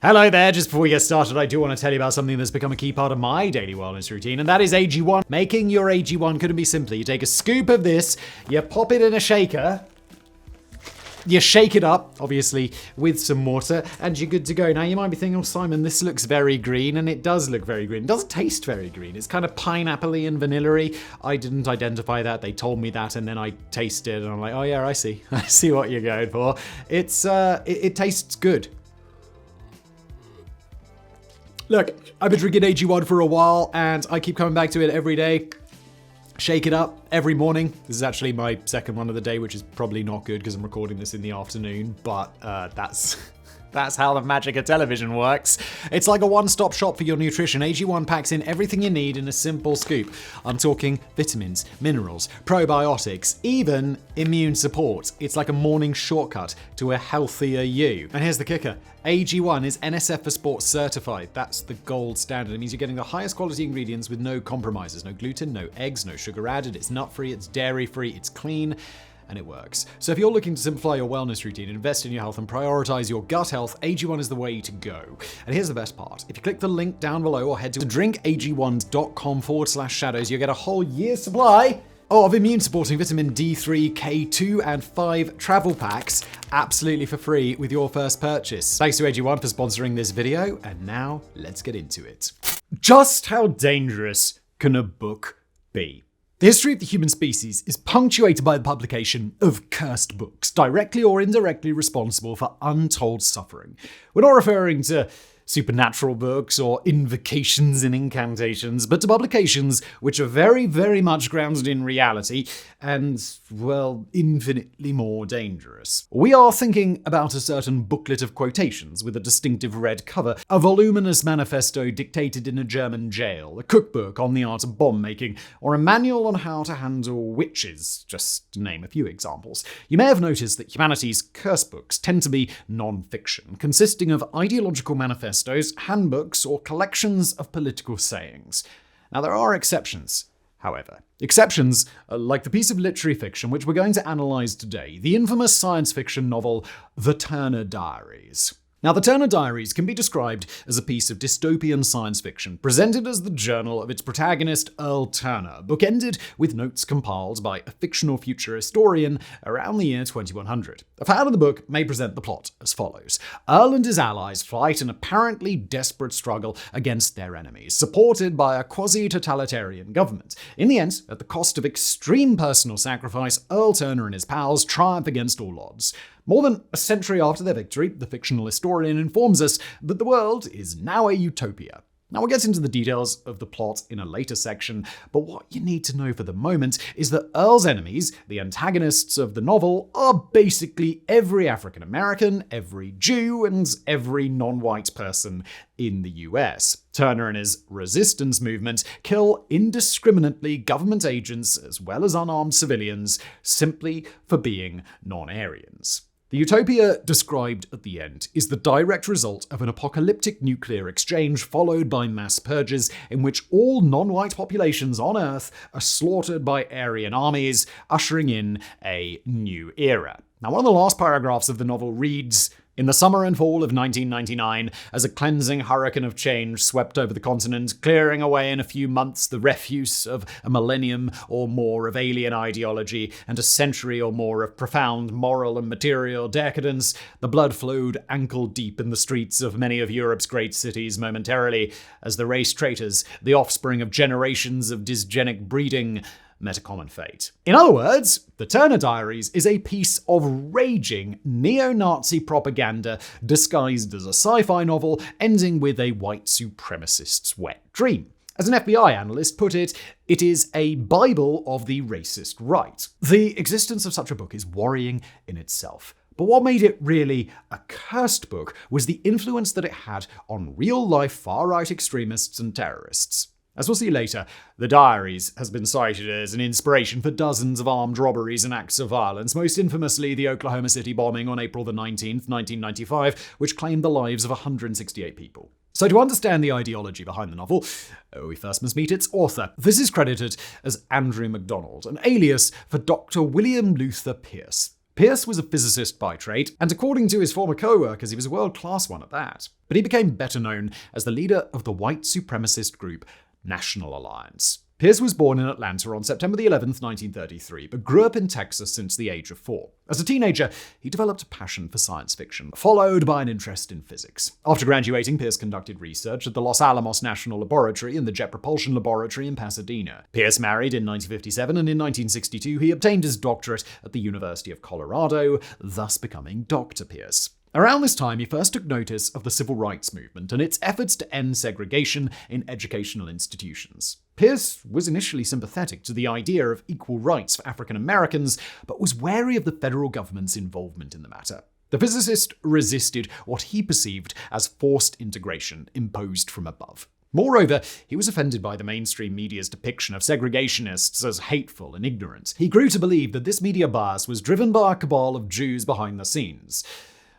Hello there, just before we get started, I do want to tell you about something that's become a key part of my daily wellness routine, and that is AG1. Making your AG1 couldn't be simpler. You take a scoop of this, you pop it in a shaker, you shake it up, obviously, with some water, and you're good to go. Now, you might be thinking, oh, Simon, this looks very green, and it does look very green. It doesn't taste very green. It's kind of pineapple-y and vanilla-y. I didn't identify that. They told me that, and then I tasted it, and I'm like, oh, yeah, I see. I see what you're going for. It tastes good. Look, I've been drinking AG1 for a while, and I keep coming back to it every day. Shake it up every morning. This is actually my second one of the day, which is probably not good because I'm recording this in the afternoon, but that's how the magic of television works. It's like a one-stop shop for your nutrition. AG1 packs in everything you need in a simple scoop. I'm talking vitamins, minerals, probiotics, even immune support. It's like a morning shortcut to a healthier you. And here's the kicker. AG1 is NSF for Sports certified. That's the gold standard. It means you're getting the highest quality ingredients with no compromises. No gluten, no eggs, no sugar added. It's nut-free, it's dairy-free, it's clean, and it works. So if you're looking to simplify your wellness routine, invest in your health, and prioritize your gut health, AG1 is the way to go. And here's the best part. If you click the link down below or head to drinkag1.com/shadows, you'll get a whole year's supply of immune-supporting vitamin D3, K2, and 5 travel packs absolutely for free with your first purchase. Thanks to AG1 for sponsoring this video, and now let's get into it. Just how dangerous can a book be? The history of the human species is punctuated by the publication of cursed books, directly or indirectly responsible for untold suffering. We're not referring to supernatural books or invocations and incantations, but to publications which are very, very much grounded in reality and, well, infinitely more dangerous. We are thinking about a certain booklet of quotations with a distinctive red cover, a voluminous manifesto dictated in a German jail, a cookbook on the art of bomb making, or a manual on how to handle witches, just to name a few examples. You may have noticed that humanity's curse books tend to be non-fiction, consisting of ideological manifestos, handbooks, or collections of political sayings. Now, there are exceptions, however. Exceptions like the piece of literary fiction which we're going to analyze today, the infamous science fiction novel The Turner Diaries. Now, The Turner Diaries can be described as a piece of dystopian science fiction, presented as the journal of its protagonist, Earl Turner, bookended with notes compiled by a fictional future historian around the year 2100. A fan of the book may present the plot as follows. Earl and his allies fight an apparently desperate struggle against their enemies, supported by a quasi-totalitarian government. In the end, at the cost of extreme personal sacrifice, Earl Turner and his pals triumph against all odds. More than a century after their victory, the fictional historian informs us that the world is now a utopia. Now, we'll get into the details of the plot in a later section, but what you need to know for the moment is that Earl's enemies, the antagonists of the novel, are basically every African American, every Jew, and every non-white person in the US. Turner and his resistance movement kill indiscriminately government agents as well as unarmed civilians simply for being non-Aryans. The utopia described at the end is the direct result of an apocalyptic nuclear exchange followed by mass purges in which all non-white populations on Earth are slaughtered by Aryan armies, ushering in a new era. Now, one of the last paragraphs of the novel reads, "In the summer and fall of 1999, as a cleansing hurricane of change swept over the continent, clearing away in a few months the refuse of a millennium or more of alien ideology and a century or more of profound moral and material decadence, the blood flowed ankle-deep in the streets of many of Europe's great cities momentarily, as the race traitors, the offspring of generations of dysgenic breeding, met a common fate." In other words, The Turner Diaries is a piece of raging neo-Nazi propaganda disguised as a sci-fi novel, ending with a white supremacist's wet dream. As an FBI analyst put it, it is a Bible of the racist right. The existence of such a book is worrying in itself. But what made it really a cursed book was the influence that it had on real-life far-right extremists and terrorists. As we'll see later, The Diaries has been cited as an inspiration for dozens of armed robberies and acts of violence, most infamously the Oklahoma City bombing on April 19th, 1995, which claimed the lives of 168 people. So to understand the ideology behind the novel, we first must meet its author. This is credited as Andrew MacDonald, an alias for Dr. William Luther Pierce. Pierce was a physicist by trade, and according to his former co-workers, he was a world-class one at that. But he became better known as the leader of the white supremacist group National Alliance. Pierce was born in Atlanta on September 11th, 1933, but grew up in Texas since the age of 4. As a teenager, he developed a passion for science fiction, followed by an interest in physics. After graduating, Pierce conducted research at the Los Alamos National Laboratory and the Jet Propulsion Laboratory in Pasadena. Pierce married in 1957, and in 1962 he obtained his doctorate at the University of Colorado, thus becoming Dr. Pierce. Around this time, he first took notice of the civil rights movement and its efforts to end segregation in educational institutions. Pierce was initially sympathetic to the idea of equal rights for African Americans, but was wary of the federal government's involvement in the matter. The physicist resisted what he perceived as forced integration imposed from above. Moreover, he was offended by the mainstream media's depiction of segregationists as hateful and ignorant. He grew to believe that this media bias was driven by a cabal of Jews behind the scenes.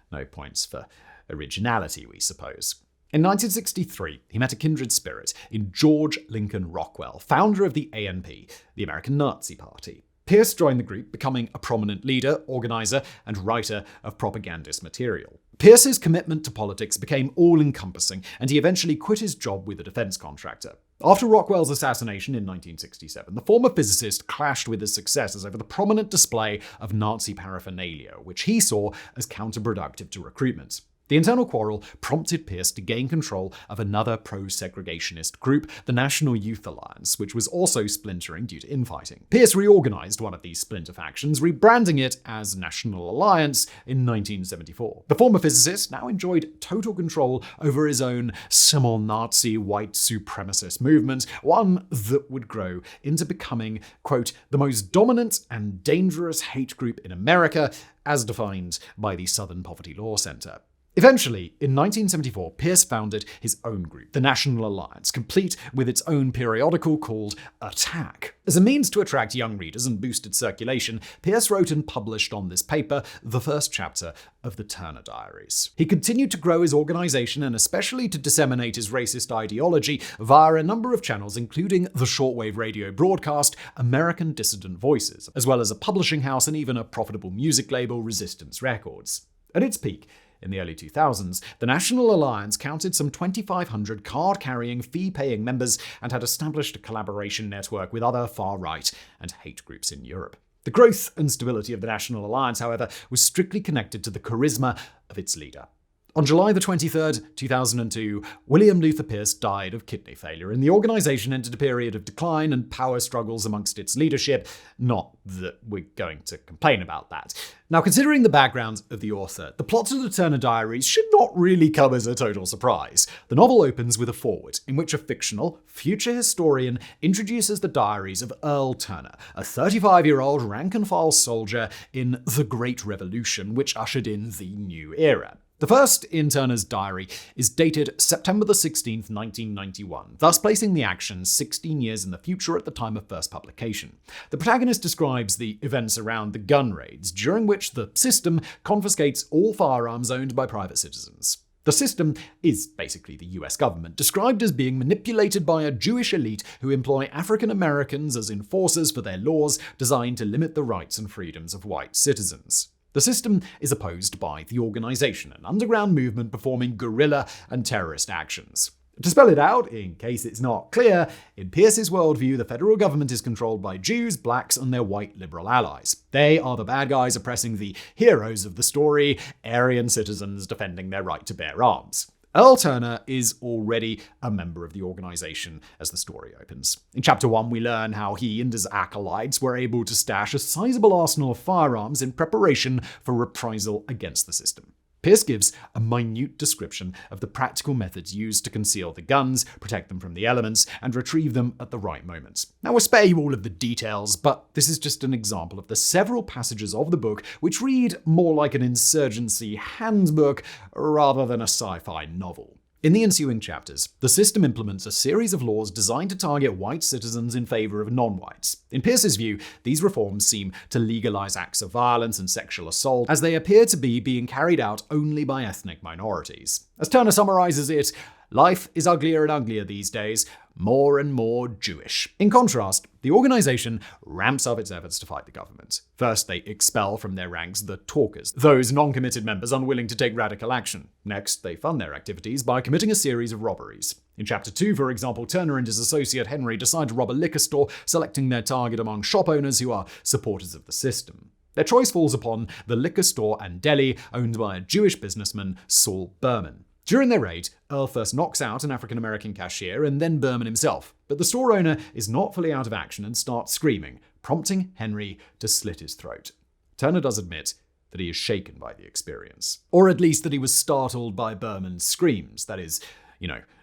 No points for originality, we suppose. In 1963, he met a kindred spirit in George Lincoln Rockwell, founder of the ANP, the American Nazi Party. Pierce joined the group, becoming a prominent leader, organizer, and writer of propagandist material. Pierce's commitment to politics became all-encompassing, and he eventually quit his job with a defense contractor. After Rockwell's assassination in 1967, the former physicist clashed with his successors over the prominent display of Nazi paraphernalia, which he saw as counterproductive to recruitment. The internal quarrel prompted Pierce to gain control of another pro-segregationist group, the National Youth Alliance, which was also splintering due to infighting. Pierce reorganized one of these splinter factions, rebranding it as National Alliance in 1974. The former physicist now enjoyed total control over his own semi-Nazi white supremacist movement, one that would grow into becoming, quote, the most dominant and dangerous hate group in America, as defined by the Southern Poverty Law Center. Eventually, in 1974, Pierce founded his own group, the National Alliance, complete with its own periodical called Attack. As a means to attract young readers and boost its circulation, Pierce wrote and published on this paper the first chapter of the Turner Diaries. He continued to grow his organization and especially to disseminate his racist ideology via a number of channels, including the shortwave radio broadcast American Dissident Voices, as well as a publishing house and even a profitable music label, Resistance Records. At its peak, in the early 2000s, the National Alliance counted some 2,500 card-carrying, fee-paying members and had established a collaboration network with other far-right and hate groups in Europe. The growth and stability of the National Alliance, however, was strictly connected to the charisma of its leader. On July 23, 2002, William Luther Pierce died of kidney failure, and the organization entered a period of decline and power struggles amongst its leadership. Not that we're going to complain about that. Now, considering the background of the author, the plot of the Turner Diaries should not really come as a total surprise. The novel opens with a foreword, in which a fictional, future historian introduces the diaries of Earl Turner, a 35-year-old rank-and-file soldier in the Great Revolution, which ushered in the new era. The first in Turner's diary is dated September 16, 1991, thus placing the action 16 years in the future at the time of first publication. The protagonist describes the events around the gun raids, during which the system confiscates all firearms owned by private citizens. The system is basically the US government, described as being manipulated by a Jewish elite who employ African Americans as enforcers for their laws designed to limit the rights and freedoms of white citizens. The system is opposed by the organization, an underground movement performing guerrilla and terrorist actions. To spell it out, in case it's not clear, in Pierce's worldview, the federal government is controlled by Jews, blacks, and their white liberal allies. They are the bad guys oppressing the heroes of the story, Aryan citizens defending their right to bear arms. Earl Turner is already a member of the organization as the story opens. In Chapter 1, we learn how he and his acolytes were able to stash a sizable arsenal of firearms in preparation for reprisal against the system. Pierce gives a minute description of the practical methods used to conceal the guns, protect them from the elements, and retrieve them at the right moments. Now, we'll spare you all of the details, but this is just an example of the several passages of the book which read more like an insurgency handbook rather than a sci-fi novel. In the ensuing chapters, the system implements a series of laws designed to target white citizens in favor of non-whites. In Pierce's view, these reforms seem to legalize acts of violence and sexual assault, as they appear to be being carried out only by ethnic minorities. As Turner summarizes it, Life is uglier and uglier these days, more and more Jewish. In contrast, the organization ramps up its efforts to fight the government. First, they expel from their ranks the talkers, those non-committed members unwilling to take radical action. Next, they fund their activities by committing a series of robberies. In Chapter 2, for example, Turner and his associate Henry decide to rob a liquor store, selecting their target among shop owners who are supporters of the system. Their choice falls upon the liquor store and deli owned by a Jewish businessman, Saul Berman. During their raid, Earl first knocks out an African-American cashier and then Berman himself, but the store owner is not fully out of action and starts screaming, prompting Henry to slit his throat. Turner does admit that he is shaken by the experience, or at least that he was startled by Berman's screams, that is,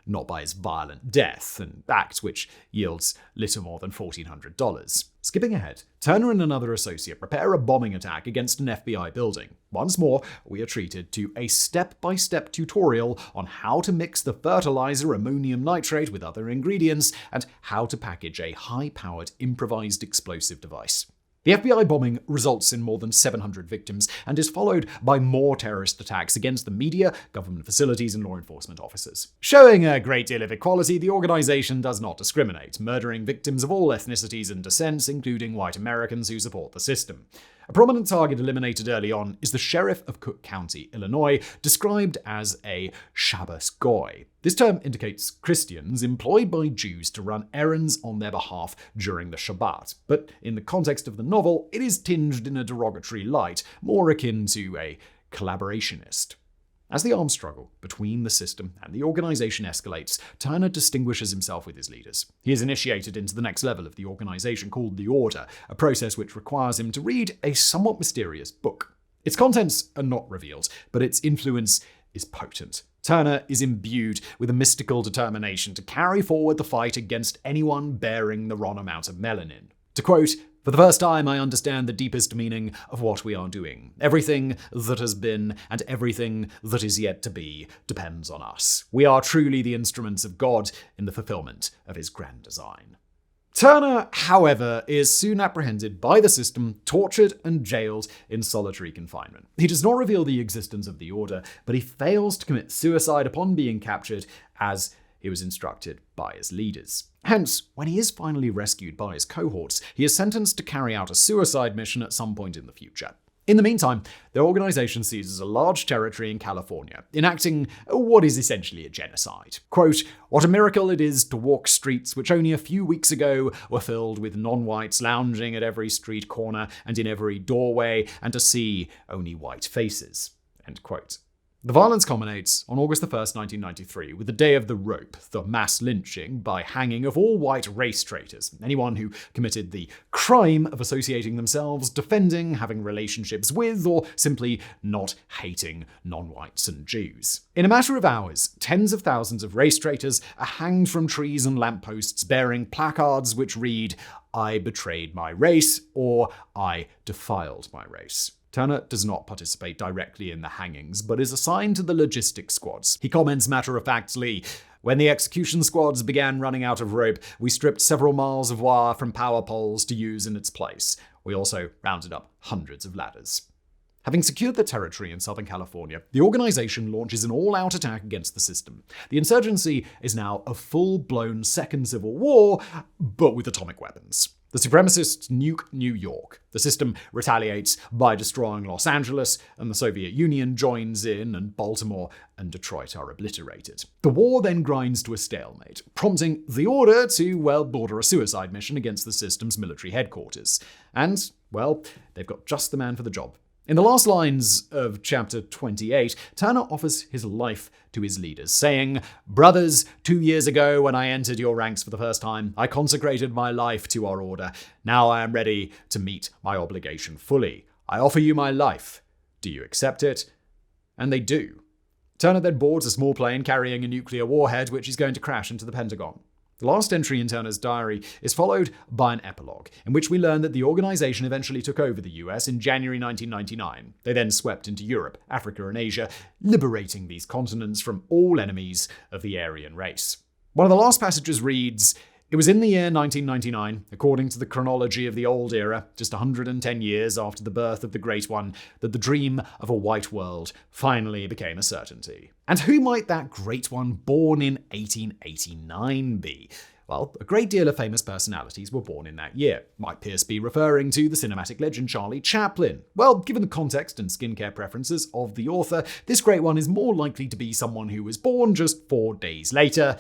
not by his violent death, an act which yields little more than $1,400. Skipping ahead, Turner and another associate prepare a bombing attack against an FBI building. Once more, we are treated to a step-by-step tutorial on how to mix the fertilizer ammonium nitrate with other ingredients and how to package a high-powered improvised explosive device. The FBI bombing results in more than 700 victims and is followed by more terrorist attacks against the media, government facilities, and law enforcement officers. Showing a great deal of equality, the organization does not discriminate, murdering victims of all ethnicities and descents, including white Americans who support the system. A prominent target eliminated early on is the sheriff of Cook County, Illinois, described as a Shabbos Goy. This term indicates Christians employed by Jews to run errands on their behalf during the Shabbat, but in the context of the novel, it is tinged in a derogatory light, more akin to a collaborationist. As the armed struggle between the system and the organization escalates, Turner distinguishes himself with his leaders. He is initiated into the next level of the organization called the Order, a process which requires him to read a somewhat mysterious book. Its contents are not revealed, but its influence is potent. Turner is imbued with a mystical determination to carry forward the fight against anyone bearing the wrong amount of melanin. To quote, "For the first time, I understand the deepest meaning of what we are doing. Everything that has been and everything that is yet to be depends on us. We are truly the instruments of God in the fulfillment of his grand design." Turner, however, is soon apprehended by the system, tortured and jailed in solitary confinement. He does not reveal the existence of the Order, but he fails to commit suicide upon being captured, as he was instructed by his leaders. Hence, when he is finally rescued by his cohorts, he is sentenced to carry out a suicide mission at some point in the future. In the meantime, the organization seizes a large territory in California, enacting what is essentially a genocide. Quote, "What a miracle it is to walk streets which only a few weeks ago were filled with non-whites lounging at every street corner and in every doorway, and to see only white faces." End quote. The violence culminates on August 1st, 1993, with the Day of the Rope, the mass lynching by hanging of all white race traitors, anyone who committed the crime of associating themselves, defending, having relationships with, or simply not hating non-whites and Jews. In a matter of hours, tens of thousands of race traitors are hanged from trees and lampposts bearing placards which read, "I betrayed my race," or "I defiled my race." Turner does not participate directly in the hangings, but is assigned to the logistics squads. He comments matter-of-factly, "When the execution squads began running out of rope, we stripped several miles of wire from power poles to use in its place. We also rounded up hundreds of ladders." Having secured the territory in Southern California, the organization launches an all-out attack against the system. The insurgency is now a full-blown second civil war, but with atomic weapons. The supremacists nuke New York. The system retaliates by destroying Los Angeles, and the Soviet Union joins in, and Baltimore and Detroit are obliterated. The war then grinds to a stalemate, prompting the Order to, order a suicide mission against the system's military headquarters. And, they've got just the man for the job. In the last lines of chapter 28, Turner offers his life to his leaders, saying, "Brothers, 2 years ago when I entered your ranks for the first time, I consecrated my life to our order. Now I am ready to meet my obligation fully. I offer you my life. Do you accept it?" And they do. Turner then boards a small plane carrying a nuclear warhead, which is going to crash into the Pentagon. The last entry in Turner's diary is followed by an epilogue, in which we learn that the organization eventually took over the US in January 1999. They then swept into Europe, Africa, and Asia, liberating these continents from all enemies of the Aryan race. One of the last passages reads, It was in the year 1999, according to the chronology of the old era, just 110 years after the birth of the Great One, that the dream of a white world finally became a certainty. And who might that Great One born in 1889 be? Well, a great deal of famous personalities were born in that year. Might Pierce be referring to the cinematic legend Charlie Chaplin? Well, given the context and skincare preferences of the author, this Great One is more likely to be someone who was born just 4 days later,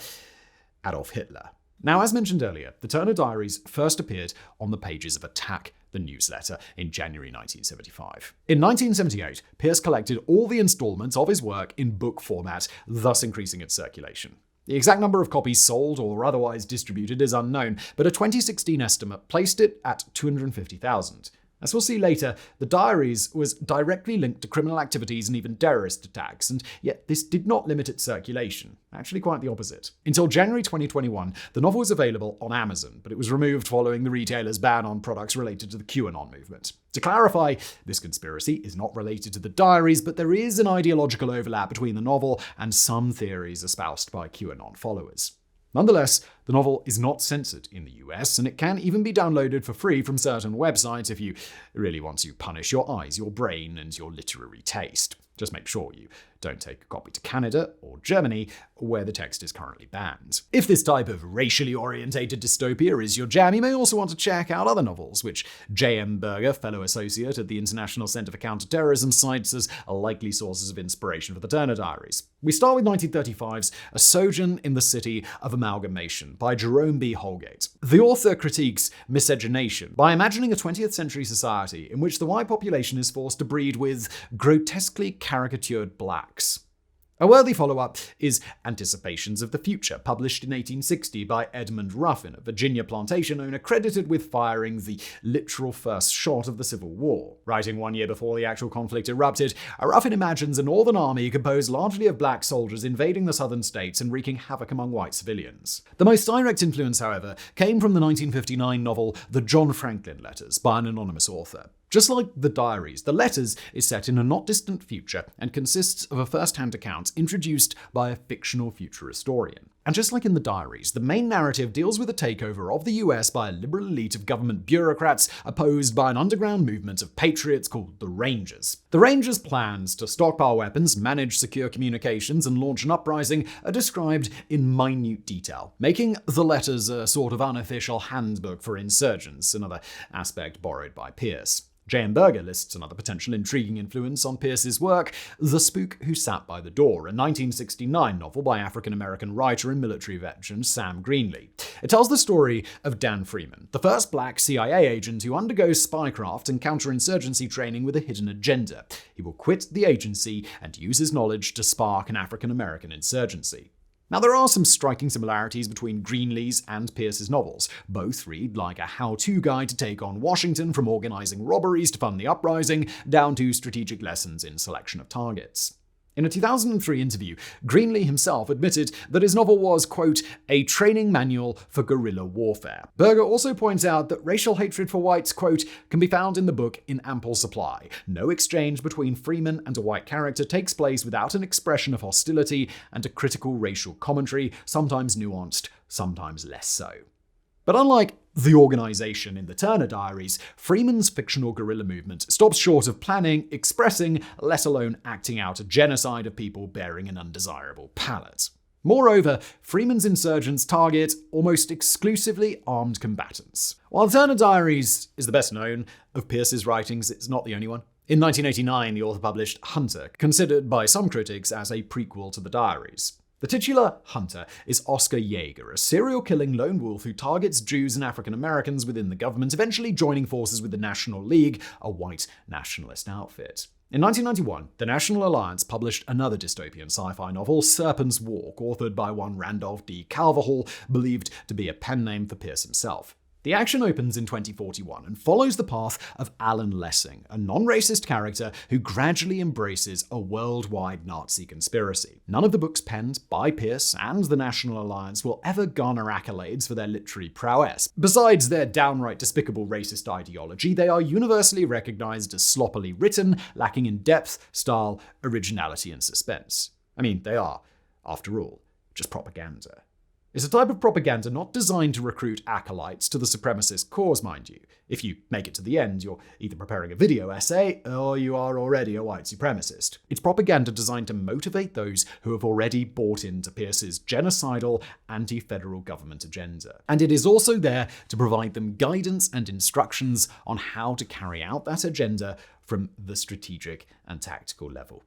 Adolf Hitler. Now, as mentioned earlier, the Turner Diaries first appeared on the pages of Attack, the newsletter, in January 1975. In 1978, Pierce collected all the installments of his work in book format, thus increasing its circulation. The exact number of copies sold or otherwise distributed is unknown, but a 2016 estimate placed it at 250,000. As we'll see later, the Diaries was directly linked to criminal activities and even terrorist attacks, and yet this did not limit its circulation. Actually, quite the opposite. Until January 2021, the novel was available on Amazon, but it was removed following the retailer's ban on products related to the QAnon movement. To clarify, this conspiracy is not related to the Diaries, but there is an ideological overlap between the novel and some theories espoused by QAnon followers. Nonetheless, the novel is not censored in the US, and it can even be downloaded for free from certain websites if you really want to punish your eyes, your brain, and your literary taste. Just make sure you don't take a copy to Canada or Germany, where the text is currently banned. If this type of racially orientated dystopia is your jam, you may also want to check out other novels, which J.M. Berger, fellow associate at the International Center for Counterterrorism, cites as likely sources of inspiration for the Turner Diaries. We start with 1935's A Sojourn in the City of Amalgamation by Jerome B. Holgate. The author critiques miscegenation by imagining a 20th century society in which the white population is forced to breed with grotesquely caricatured blacks. A worthy follow-up is Anticipations of the Future, published in 1860 by Edmund Ruffin, a Virginia plantation owner credited with firing the literal first shot of the Civil War. Writing 1 year before the actual conflict erupted, Ruffin imagines a northern army composed largely of black soldiers invading the southern states and wreaking havoc among white civilians. The most direct influence, however, came from the 1959 novel The John Franklin Letters by an anonymous author. Just like the Diaries, the Letters is set in a not distant future and consists of a first-hand account introduced by a fictional future historian. And just like in the Diaries, the main narrative deals with the takeover of the US by a liberal elite of government bureaucrats opposed by an underground movement of patriots called the Rangers. The Rangers' plans to stockpile weapons, manage secure communications, and launch an uprising are described in minute detail, making the Letters a sort of unofficial handbook for insurgents, another aspect borrowed by Pierce. J.M. Berger lists another potential intriguing influence on Pierce's work, The Spook Who Sat by the Door, a 1969 novel by African-American writer and military veteran Sam Greenlee. It tells the story of Dan Freeman, the first black CIA agent who undergoes spycraft and counterinsurgency training with a hidden agenda. He will quit the agency and use his knowledge to spark an African-American insurgency. Now, there are some striking similarities between Greenlee's and Pierce's novels. Both read like a how-to guide to take on Washington, from organizing robberies to fund the uprising, down to strategic lessons in selection of targets. In a 2003 interview, Greenlee himself admitted that his novel was, quote, a training manual for guerrilla warfare. Berger also points out that racial hatred for whites, quote, can be found in the book in ample supply. No exchange between Freeman and a white character takes place without an expression of hostility and a critical racial commentary, sometimes nuanced, sometimes less so. But unlike the organization in the Turner Diaries, Freeman's fictional guerrilla movement stops short of planning, expressing, let alone acting out a genocide of people bearing an undesirable palette. Moreover, Freeman's insurgents target almost exclusively armed combatants. While the Turner Diaries is the best known of Pierce's writings, it's not the only one. In 1989, the author published Hunter, considered by some critics as a prequel to the Diaries. The titular Hunter is Oscar Yeager, a serial-killing lone wolf who targets Jews and African Americans within the government, eventually joining forces with the National League, a white nationalist outfit. In 1991, the National Alliance published another dystopian sci-fi novel, Serpent's Walk, authored by one Randolph D. Calverhall, believed to be a pen name for Pierce himself. The action opens in 2041 and follows the path of Alan Lessing, a non-racist character who gradually embraces a worldwide Nazi conspiracy. None of the books penned by Pierce and the National Alliance will ever garner accolades for their literary prowess. Besides their downright despicable racist ideology, they are universally recognized as sloppily written, lacking in depth, style, originality, and suspense. I mean, they are, after all, just propaganda. It's a type of propaganda not designed to recruit acolytes to the supremacist cause, mind you. If you make it to the end, you're either preparing a video essay or you are already a white supremacist. It's propaganda designed to motivate those who have already bought into Pierce's genocidal, anti-federal government agenda. And it is also there to provide them guidance and instructions on how to carry out that agenda from the strategic and tactical level.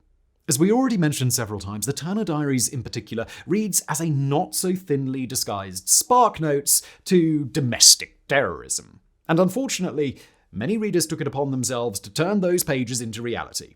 As we already mentioned several times, the Turner Diaries in particular reads as a not-so-thinly disguised spark notes to domestic terrorism. And unfortunately, many readers took it upon themselves to turn those pages into reality.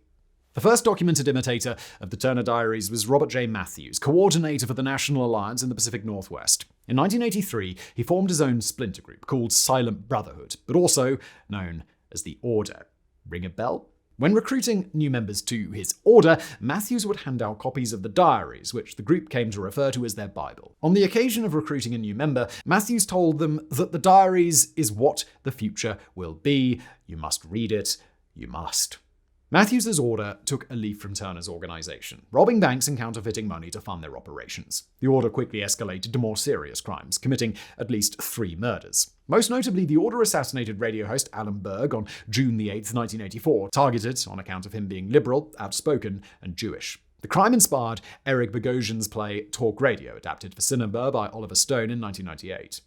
The first documented imitator of the Turner Diaries was Robert J. Matthews, coordinator for the National Alliance in the Pacific Northwest. In 1983, he formed his own splinter group called Silent Brotherhood, but also known as the Order. Ring a bell? When recruiting new members to his order, Matthews would hand out copies of the Diaries, which the group came to refer to as their Bible. On the occasion of recruiting a new member, Matthews told them that the Diaries is what the future will be. You must read it. You must. Matthews' order took a leaf from Turner's organization, robbing banks and counterfeiting money to fund their operations. The order quickly escalated to more serious crimes, committing at least 3 murders. Most notably, the order assassinated radio host Alan Berg on June 8, 1984, targeted on account of him being liberal, outspoken, and Jewish. The crime inspired Eric Bogosian's play Talk Radio, adapted for cinema by Oliver Stone in 1998.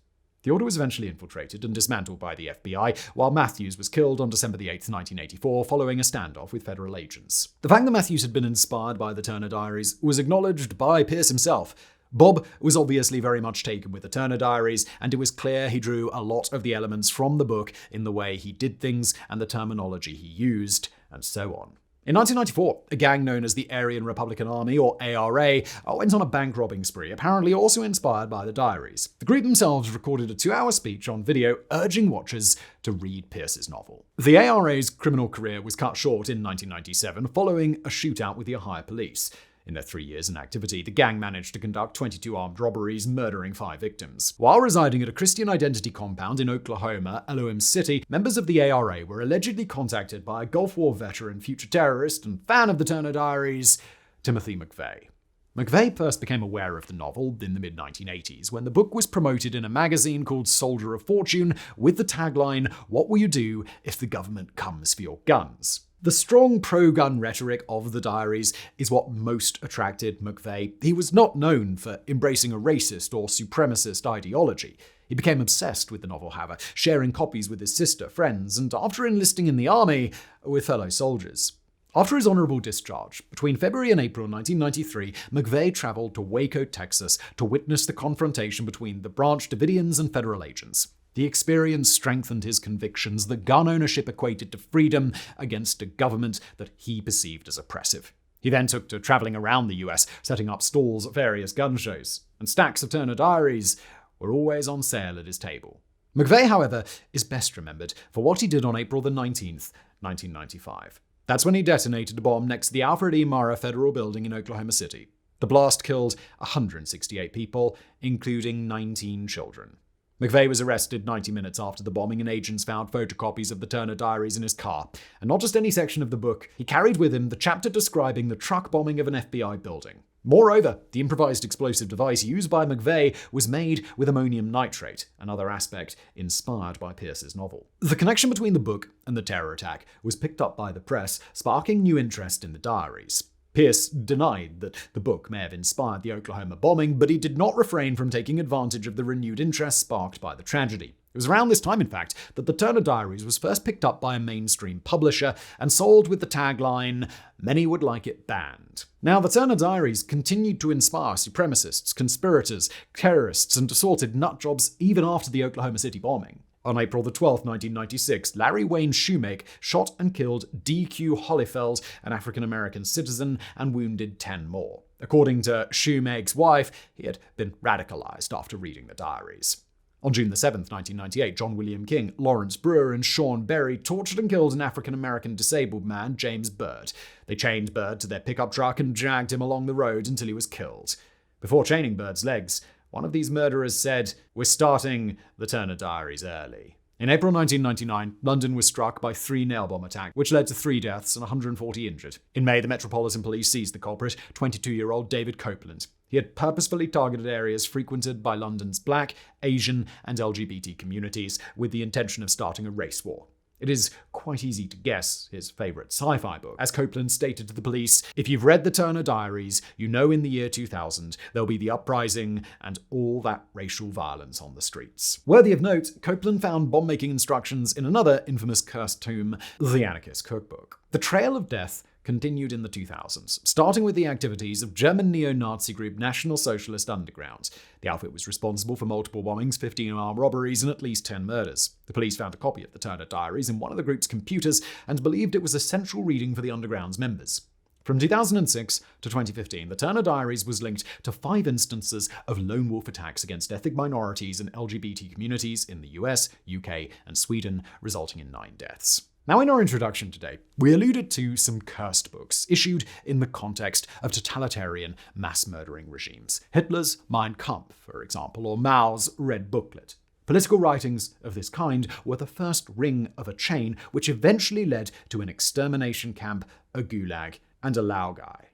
The order was eventually infiltrated and dismantled by the FBI, while Matthews was killed on December 8, 1984, following a standoff with federal agents. The fact that Matthews had been inspired by the Turner Diaries was acknowledged by Pierce himself. Bob was obviously very much taken with the Turner Diaries, and it was clear he drew a lot of the elements from the book in the way he did things and the terminology he used, and so on. In 1994, a gang known as the Aryan Republican Army, or ARA, went on a bank robbing spree, apparently also inspired by the Diaries. The group themselves recorded a 2-hour speech on video urging watchers to read Pierce's novel. The ARA's criminal career was cut short in 1997 following a shootout with the Ohio police. In their 3 years in activity, the gang managed to conduct 22 armed robberies, murdering 5 victims. While residing at a Christian Identity compound in Oklahoma, Elohim City, members of the ARA were allegedly contacted by a Gulf War veteran, future terrorist, and fan of the Turner Diaries, Timothy McVeigh. McVeigh first became aware of the novel in the mid-1980s when the book was promoted in a magazine called Soldier of Fortune with the tagline, "What will you do if the government comes for your guns?" The strong pro-gun rhetoric of the Diaries is what most attracted McVeigh. He was not known for embracing a racist or supremacist ideology. He became obsessed with the novel, however, sharing copies with his sister, friends, and after enlisting in the army, with fellow soldiers. After his honorable discharge, between February and April 1993, McVeigh traveled to Waco, Texas, to witness the confrontation between the Branch Davidians and federal agents. The experience strengthened his convictions that gun ownership equated to freedom against a government that he perceived as oppressive. He then took to traveling around the US, setting up stalls at various gun shows, and stacks of Turner Diaries were always on sale at his table. McVeigh, however, is best remembered for what he did on April 19th, 1995. That's when he detonated a bomb next to the Alfred E. Murrah Federal Building in Oklahoma City. The blast killed 168 people, including 19 children. McVeigh was arrested 90 minutes after the bombing, and agents found photocopies of the Turner Diaries in his car. And not just any section of the book, he carried with him the chapter describing the truck bombing of an FBI building. Moreover, the improvised explosive device used by McVeigh was made with ammonium nitrate, another aspect inspired by Pierce's novel. The connection between the book and the terror attack was picked up by the press, sparking new interest in the Diaries. Pierce denied that the book may have inspired the Oklahoma bombing, but he did not refrain from taking advantage of the renewed interest sparked by the tragedy. It was around this time, in fact, that the Turner Diaries was first picked up by a mainstream publisher and sold with the tagline, "Many would like it banned." Now, the Turner Diaries continued to inspire supremacists, conspirators, terrorists, and assorted nutjobs even after the Oklahoma City bombing. On April 12, 1996, Larry Wayne Shoemake shot and killed D.Q. Holyfeld, an African-American citizen, and wounded 10 more. According to Shoemake's wife, he had been radicalized after reading the Diaries. On June 7, 1998, John William King, Lawrence Brewer, and Sean Berry tortured and killed an African-American disabled man, James Byrd. They chained Byrd to their pickup truck and dragged him along the road until he was killed. Before chaining Byrd's legs, one of these murderers said, "We're starting the Turner Diaries early." In April 1999, London was struck by 3 nail bomb attacks, which led to 3 deaths and 140 injured. In May, the Metropolitan Police seized the culprit, 22-year-old David Copeland. He had purposefully targeted areas frequented by London's Black, Asian, and LGBT communities with the intention of starting a race war. It is quite easy to guess his favourite sci-fi book. As Copeland stated to the police, "If you've read the Turner Diaries, you know in the year 2000 there'll be the uprising and all that racial violence on the streets." Worthy of note, Copeland found bomb-making instructions in another infamous cursed tome, The Anarchist Cookbook. The trail of death continued in the 2000s, starting with the activities of German neo-Nazi group National Socialist Underground. The outfit was responsible for multiple bombings, 15 armed robberies, and at least 10 murders. The police found a copy of the Turner Diaries in one of the group's computers and believed it was essential reading for the Underground's members. From 2006 to 2015, the Turner Diaries was linked to 5 instances of lone wolf attacks against ethnic minorities and LGBT communities in the US, UK, and Sweden, resulting in 9 deaths. Now, in our introduction today, we alluded to some cursed books issued in the context of totalitarian mass-murdering regimes. Hitler's Mein Kampf, for example, or Mao's Red Booklet. Political writings of this kind were the first ring of a chain which eventually led to an extermination camp, a gulag, and a laogai.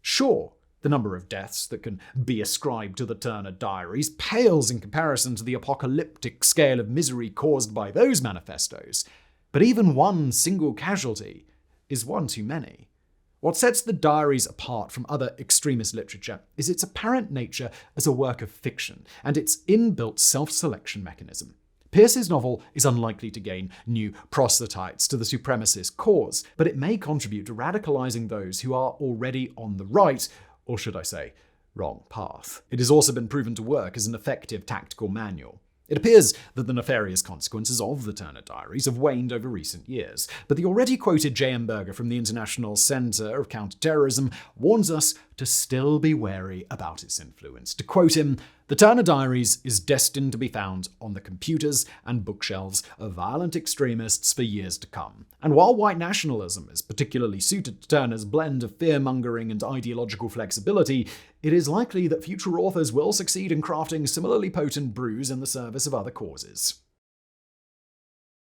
Sure, the number of deaths that can be ascribed to the Turner Diaries pales in comparison to the apocalyptic scale of misery caused by those manifestos. But even one single casualty is one too many. What sets the Diaries apart from other extremist literature is its apparent nature as a work of fiction and its inbuilt self-selection mechanism. Pierce's novel is unlikely to gain new proselytes to the supremacist cause, but it may contribute to radicalizing those who are already on the right, or should I say, wrong path. It has also been proven to work as an effective tactical manual. It appears that the nefarious consequences of the Turner Diaries have waned over recent years, but the already quoted J.M. Berger from the International Center of Counterterrorism warns us to still be wary about its influence. To quote him, "The Turner Diaries is destined to be found on the computers and bookshelves of violent extremists for years to come. And while white nationalism is particularly suited to Turner's blend of fear-mongering and ideological flexibility, it is likely that future authors will succeed in crafting similarly potent brews in the service of other causes."